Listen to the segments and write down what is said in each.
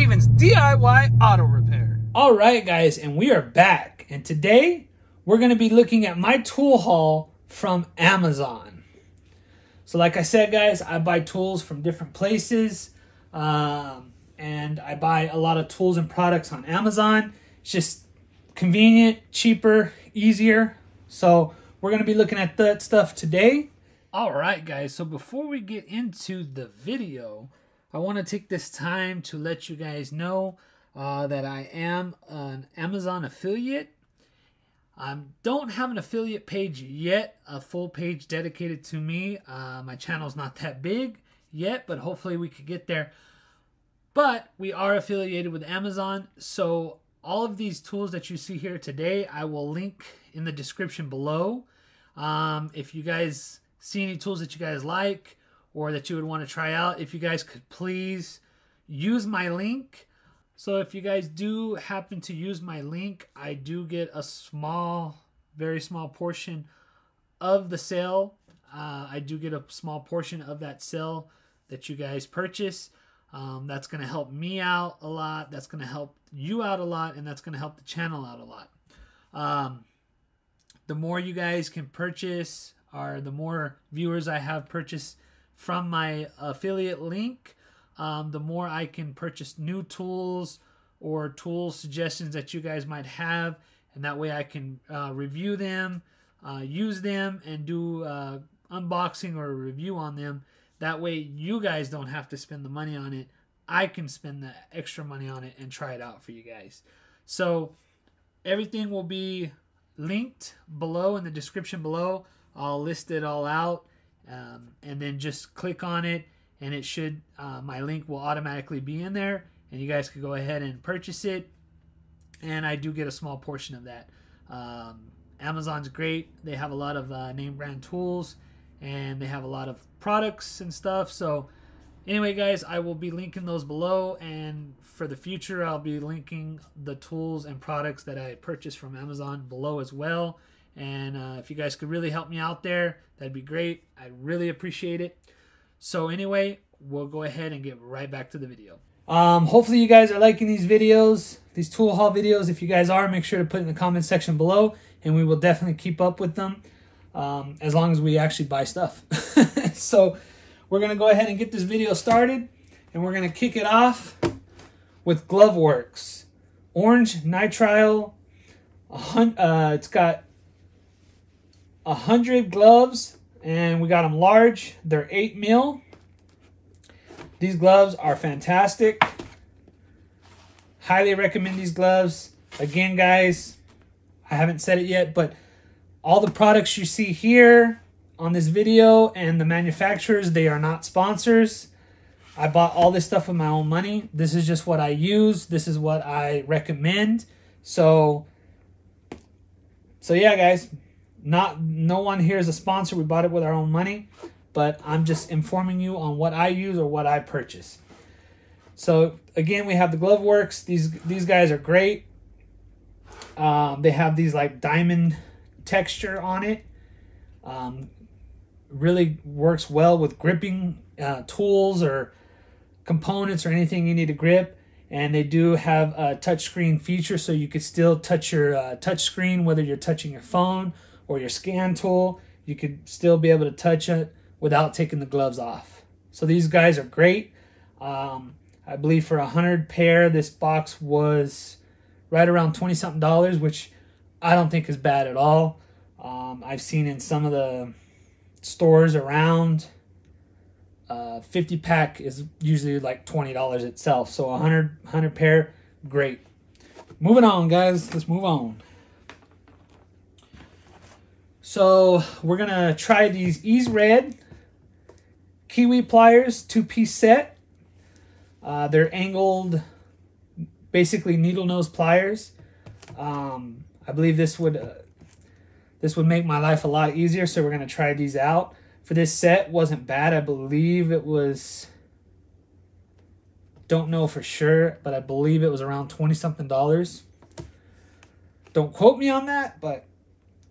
Steven's DIY Auto Repair. All right, guys, and we are back. And today we're going to be looking at my tool haul from Amazon. So like I said, guys, I buy tools from different places. And I buy a lot of tools and products on Amazon. It's just convenient, cheaper, easier. So we're going to be looking at that stuff today. All right, guys. So before we get into the video, I want to take this time to let you guys know that I am an Amazon affiliate. I don't have an affiliate page yet, a full page dedicated to me. My channel's not that big yet, but hopefully we could get there. But we are affiliated with Amazon, so all of these tools that you see here today, I will link in the description below. If you guys see any tools that you guys like or that you would want to try out, if you guys could please use my link. So if you guys do happen to use my link, I do get a small, very small portion of the sale. I do get a small portion of that sale that you guys purchase. That's going to help me out a lot. That's going to help you out a lot. And that's going to help the channel out a lot. The more you guys can purchase, or the more viewers I have purchase from my affiliate link, the more I can purchase new tools or tool suggestions that you guys might have. And that way I can review them, use them, and do unboxing or a review on them. That way you guys don't have to spend the money on it. I can spend the extra money on it and try it out for you guys. So everything will be linked below in the description below. I'll list it all out, and then just click on it, and it should, my link will automatically be in there, and you guys can go ahead and purchase it. And I do get a small portion of that. Amazon's great. They have a lot of name brand tools, and they have a lot of products and stuff. So anyway, guys, I will be linking those below, and for the future I'll be linking the tools and products that I purchased from Amazon below as well. And if you guys could really help me out there, that'd be great. I'd really appreciate it. So anyway, we'll go ahead and get right back to the video. Hopefully you guys are liking these videos, these tool haul videos. If you guys are, make sure to put it in the comment section below, and we will definitely keep up with them. As long as we actually buy stuff. So we're going to go ahead and get this video started, and we're going to kick it off with Gloveworks. Orange Nitrile. It's got 100 gloves, and we got them large. They're 8 mil. These gloves are fantastic. Highly recommend these gloves. Again, guys, I haven't said it yet, but all the products you see here on this video and the manufacturers, they are not sponsors. I bought all this stuff with my own money. This is just what I use. This is what I recommend. So yeah, guys, no one here is a sponsor. We bought it with our own money, but I'm just informing you on what I use or what I purchase. So again, we have the Gloveworks. These guys are great. They have these like diamond texture on it. Really works well with gripping tools or components or anything you need to grip. And they do have a touchscreen feature, so you could still touch your touch screen, whether you're touching your phone or your scan tool. You could still be able to touch it without taking the gloves off. So these guys are great. I believe for 100 pair, this box was right around $20-something, which I don't think is bad at all. I've seen in some of the stores around, 50 pack is usually like $20 itself. So 100 pair, great. Moving on, guys. Let's move on. So we're going to try these Ezred Kiwi pliers 2-piece set. They're angled, basically needle nose pliers. I believe this would make my life a lot easier, so we're going to try these out. For this set, wasn't bad. I believe it was, don't know for sure, but I believe it was around $20-something. Don't quote me on that, but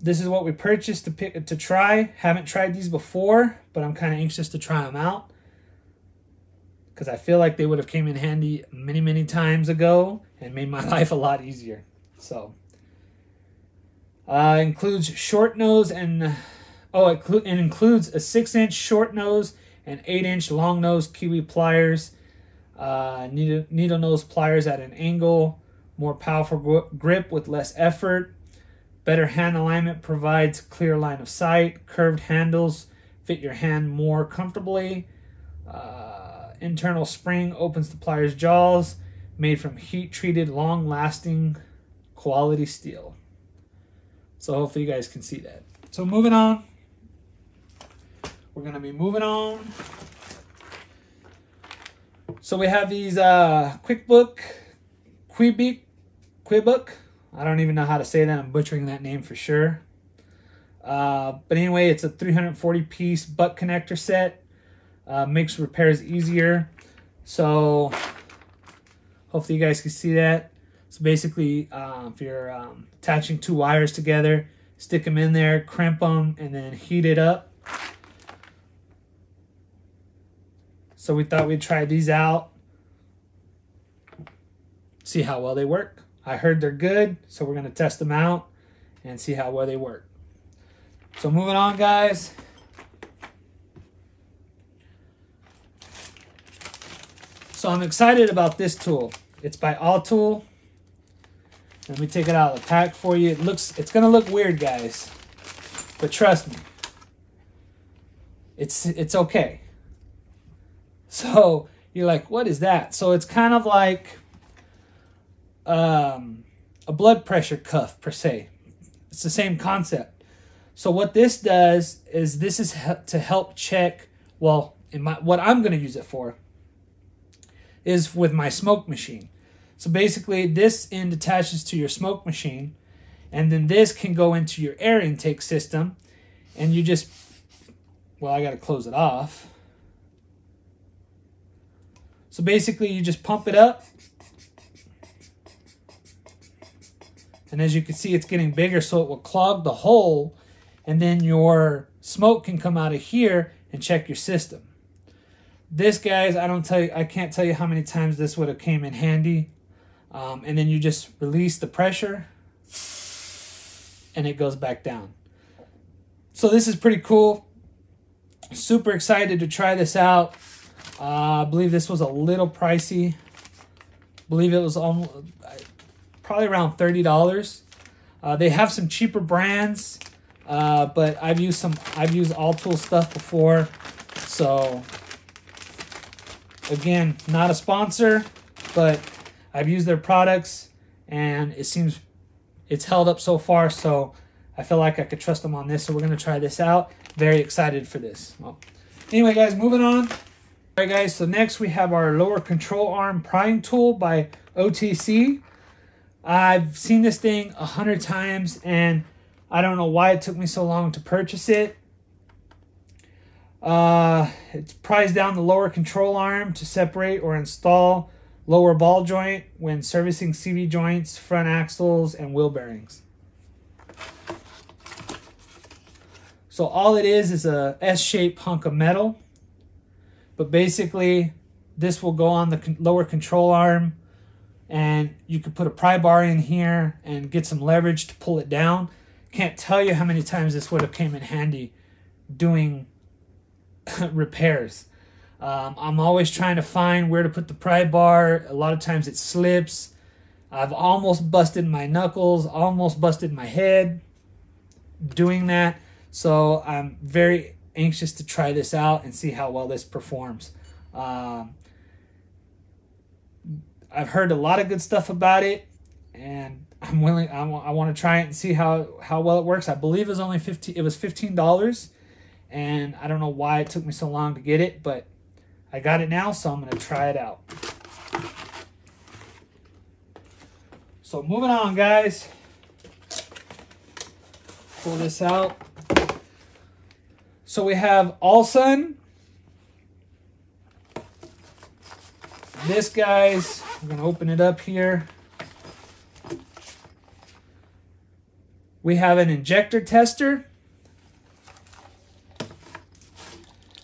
this is what we purchased to try. Haven't tried these before, but I'm kind of anxious to try them out. because I feel like they would have came in handy many, many times ago and made my life a lot easier. So, includes short nose and, it includes a 6-inch short nose and 8-inch long nose Kiwi pliers, needle nose pliers at an angle, more powerful grip with less effort, better hand alignment, provides clear line of sight, curved handles fit your hand more comfortably, internal spring opens the pliers jaws, made from heat-treated, long-lasting quality steel. So hopefully you guys can see that. So moving on. We're going to be moving on. So we have these Qibaok. I don't even know how to say that. I'm butchering that name for sure. But anyway, it's a 340-piece butt connector set. Makes repairs easier. So hopefully you guys can see that. So basically, if you're attaching 2 wires together, stick them in there, crimp them, and then heat it up. So we thought we'd try these out, see how well they work. I heard they're good, so we're going to test them out and see how well they work. So moving on, guys. So I'm excited about this tool. It's by Autool. Let me take it out of the pack for you. It's going to look weird, guys, but trust me, it's okay. So you're like, what is that? So it's kind of like a blood pressure cuff per se. It's the same concept. So what this does is this is to help check, well, what I'm going to use it for is with my smoke machine. So basically this end attaches to your smoke machine, and then this can go into your air intake system, and you just, well, I got to close it off. So basically you just pump it up, and as you can see, it's getting bigger, so it will clog the hole, and then your smoke can come out of here and check your system. This, guys, I can't tell you how many times this would have came in handy. And then you just release the pressure, and it goes back down. So this is pretty cool. Super excited to try this out. I believe this was a little pricey. I believe it was almost, probably around $30. They have some cheaper brands, but I've used Autool stuff before. So again, not a sponsor, but I've used their products, and it seems it's held up so far, so I feel like I could trust them on this. So we're going to try this out. Very excited for this. Well, anyway, guys, moving on. All right, guys, so next we have our lower control arm prying tool by OTC. I've seen this thing 100 times, and I don't know why it took me so long to purchase it. It pries down the lower control arm to separate or install lower ball joint when servicing CV joints, front axles, and wheel bearings. So all it is a S-shaped hunk of metal. But basically, this will go on the lower control arm, and you could put a pry bar in here and get some leverage to pull it down. Can't tell you how many times this would have came in handy doing repairs. I'm always trying to find where to put the pry bar. A lot of times it slips. I've almost busted my knuckles, almost busted my head doing that. So I'm very anxious to try this out and see how well this performs. I've heard a lot of good stuff about it, and I'm willing. I want to try it and see how well it works. I believe it was only $15, and I don't know why it took me so long to get it, but I got it now, so I'm going to try it out. So moving on, guys. Pull this out. So we have Allsun. This, guys, I'm going to open it up here. We have an injector tester.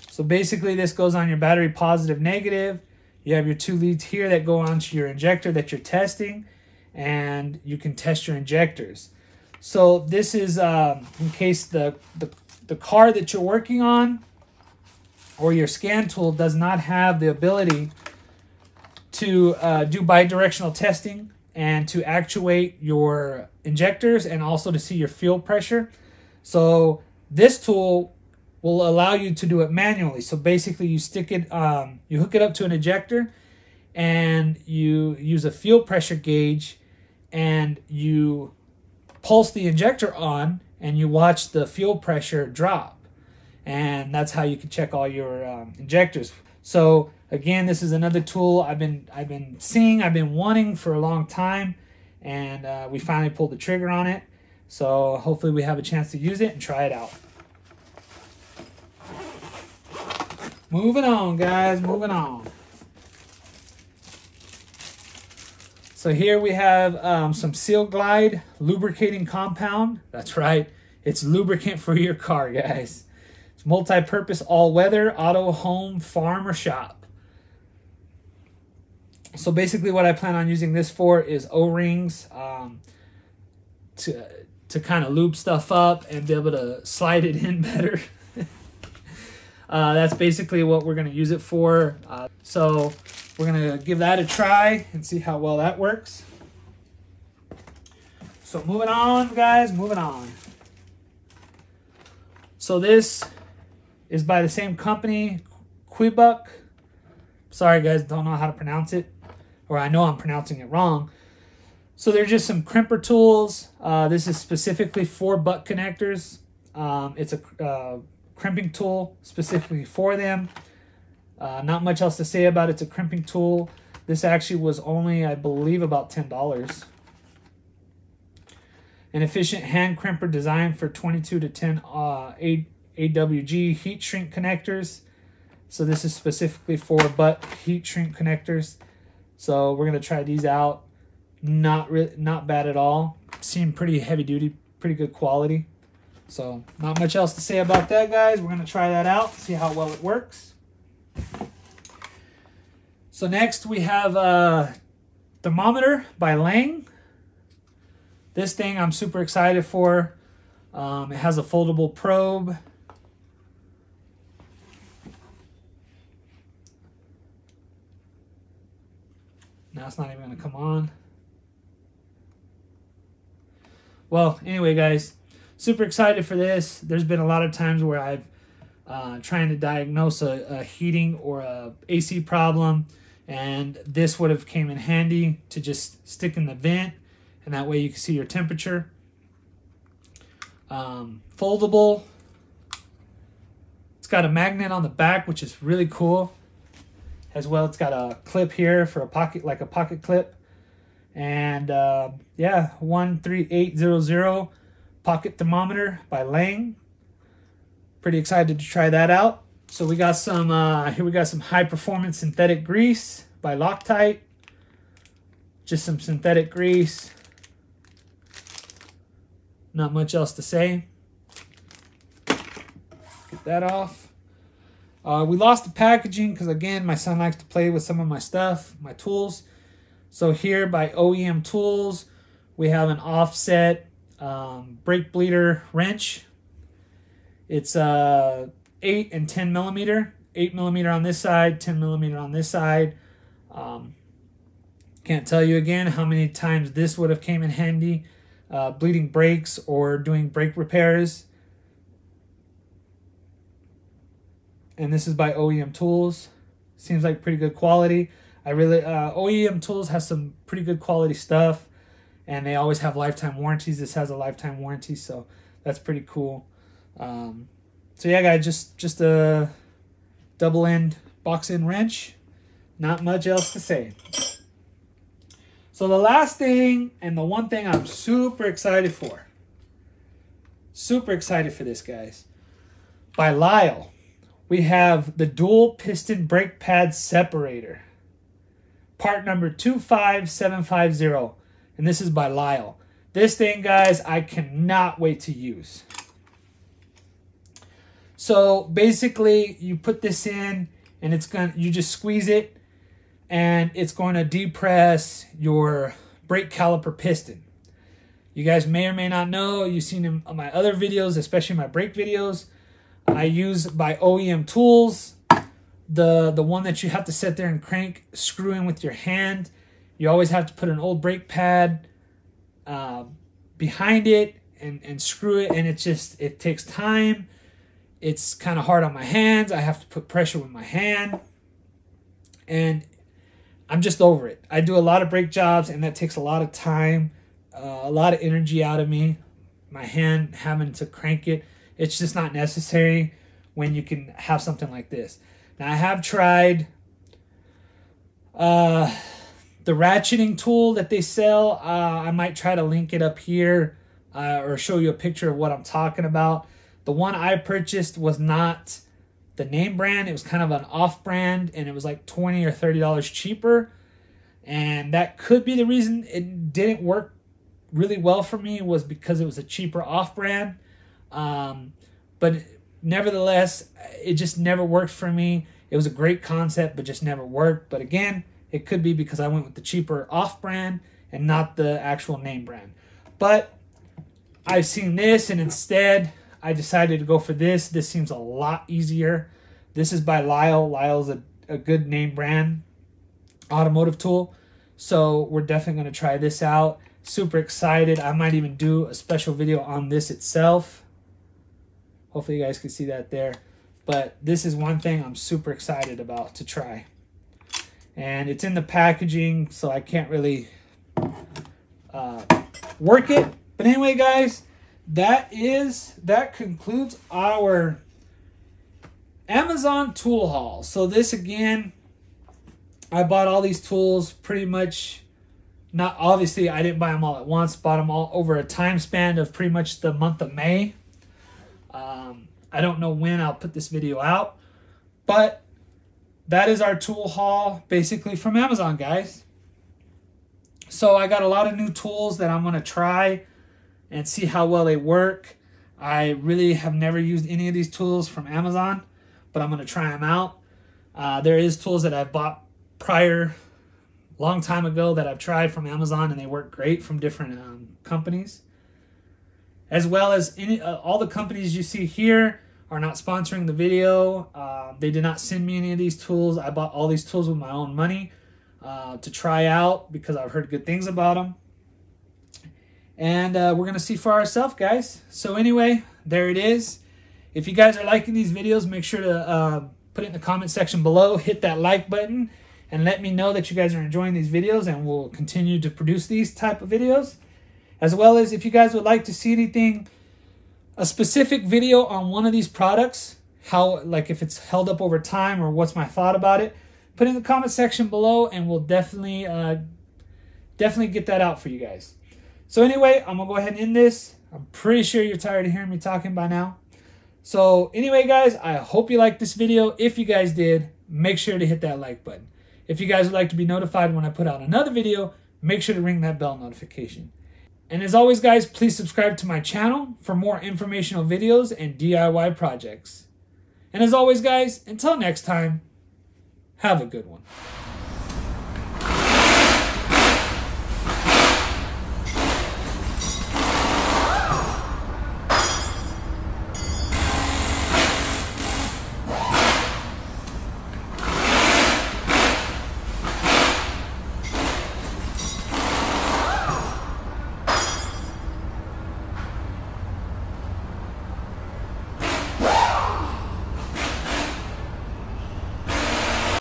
So basically this goes on your battery positive, negative. You have your 2 leads here that go onto your injector that you're testing, and you can test your injectors. So this is in case the car that you're working on or your scan tool does not have the ability to do bidirectional testing and to actuate your injectors and also to see your fuel pressure. So this tool will allow you to do it manually. So basically you stick it, you hook it up to an injector and you use a fuel pressure gauge and you pulse the injector on and you watch the fuel pressure drop. And that's how you can check all your injectors. So again, this is another tool I've been wanting for a long time, and we finally pulled the trigger on it. So hopefully we have a chance to use it and try it out. Moving on, guys, moving on. So here we have some Seal Glyde lubricating compound. That's right, it's lubricant for your car, guys. It's multi-purpose, all-weather, auto, home, farm, or shop. So basically what I plan on using this for is O-rings to kind of lube stuff up and be able to slide it in better. That's basically what we're going to use it for. So we're going to give that a try and see how well that works. So moving on, guys, moving on. So this is by the same company, Qibaok. Sorry, guys, don't know how to pronounce it, or I know I'm pronouncing it wrong. So they're just some crimper tools. This is specifically for butt connectors. It's a crimping tool specifically for them. Not much else to say about it. It's a crimping tool. This actually was only, I believe, about $10. An efficient hand crimper designed for 22 to 10 AWG heat shrink connectors. So this is specifically for butt heat shrink connectors. So we're gonna try these out. Not bad at all. Seem pretty heavy duty, pretty good quality. So not much else to say about that, guys. We're gonna try that out, see how well it works. So next we have a thermometer by Lang. This thing I'm super excited for. It has a foldable probe. Now it's not even going to come on. Well, anyway, guys, super excited for this. There's been a lot of times where I've trying to diagnose a heating or a AC problem, and this would have came in handy to just stick in the vent, and that way you can see your temperature. Foldable. It's got a magnet on the back, which is really cool. As well, it's got a clip here for a pocket, like a pocket clip. And yeah, 13800 pocket thermometer by Lang. Pretty excited to try that out. So we got some, here we got some high performance synthetic grease by Loctite. Just some synthetic grease. Not much else to say. Get that off. We lost the packaging because, again, my son likes to play with some of my stuff, my tools. So here by OEM Tools, we have an offset brake bleeder wrench. It's 8 and 10 millimeter. 8 millimeter on this side, 10 millimeter on this side. Can't tell you again how many times this would have came in handy. Bleeding brakes or doing brake repairs. And this is by OEM Tools. Seems like pretty good quality. OEM Tools has some pretty good quality stuff, and they always have lifetime warranties. This has a lifetime warranty, so that's pretty cool. So yeah, guys, just a double end box end wrench. Not much else to say. So the last thing, and the one thing I'm super excited for. Super excited for this, guys. By Lisle. We have the dual piston brake pad separator. Part number 25750. And this is by Lisle. This thing, guys, I cannot wait to use. So basically you put this in and you just squeeze it. and it's going to depress your brake caliper piston. You guys may or may not know, you've seen in my other videos, especially my brake videos, I use by OEM tools, the one that you have to sit there and crank, screw in with your hand. You always have to put an old brake pad behind it and screw it, and it takes time. It's kind of hard on my hands. I have to put pressure with my hand, and I'm just over it. I do a lot of brake jobs, and that takes a lot of time, a lot of energy out of me. My hand having to crank it, it's just not necessary when you can have something like this. Now, I have tried the ratcheting tool that they sell. I might try to link it up here or show you a picture of what I'm talking about. The one I purchased was not the name brand. It was kind of an off brand, and it was like $20 or $30 cheaper. And that could be the reason it didn't work really well for me, was because it was a cheaper off brand. But nevertheless, it just never worked for me. It was a great concept, but just never worked. But again, it could be because I went with the cheaper off brand and not the actual name brand. But I've seen this, and instead I decided to go for this. This seems a lot easier. This is by Lisle. Lisle's a good name brand automotive tool. So we're definitely going to try this out. Super excited. I might even do a special video on this itself. Hopefully you guys can see that there. But this is one thing I'm super excited about to try. And it's in the packaging, so I can't really work it. But anyway, guys, that concludes our Amazon tool haul. So this, again, I bought all these tools pretty much, not obviously I didn't buy them all at once, bought them all over a time span of pretty much the month of May. I don't know when I'll put this video out, but that is our tool haul basically from Amazon, guys. So I got a lot of new tools that I'm going to try and see how well they work. I really have never used any of these tools from Amazon, but I'm going to try them out. There is tools that I've bought prior, long time ago, that I've tried from Amazon, and they work great from different companies. As well as all the companies you see here are not sponsoring the video. They did not send me any of these tools. I bought all these tools with my own money to try out because I've heard good things about them. And we're going to see for ourselves, guys. So anyway, there it is. If you guys are liking these videos, make sure to put it in the comment section below. Hit that like button and let me know that you guys are enjoying these videos, and we'll continue to produce these type of videos. As well as if you guys would like to see anything, a specific video on one of these products, how, like if it's held up over time or what's my thought about it, put it in the comment section below, and we'll definitely get that out for you guys. So anyway, I'm going to go ahead and end this. I'm pretty sure you're tired of hearing me talking by now. So anyway, guys, I hope you liked this video. If you guys did, make sure to hit that like button. If you guys would like to be notified when I put out another video, make sure to ring that bell notification. And as always, guys, please subscribe to my channel for more informational videos and DIY projects. And as always, guys, until next time, have a good one.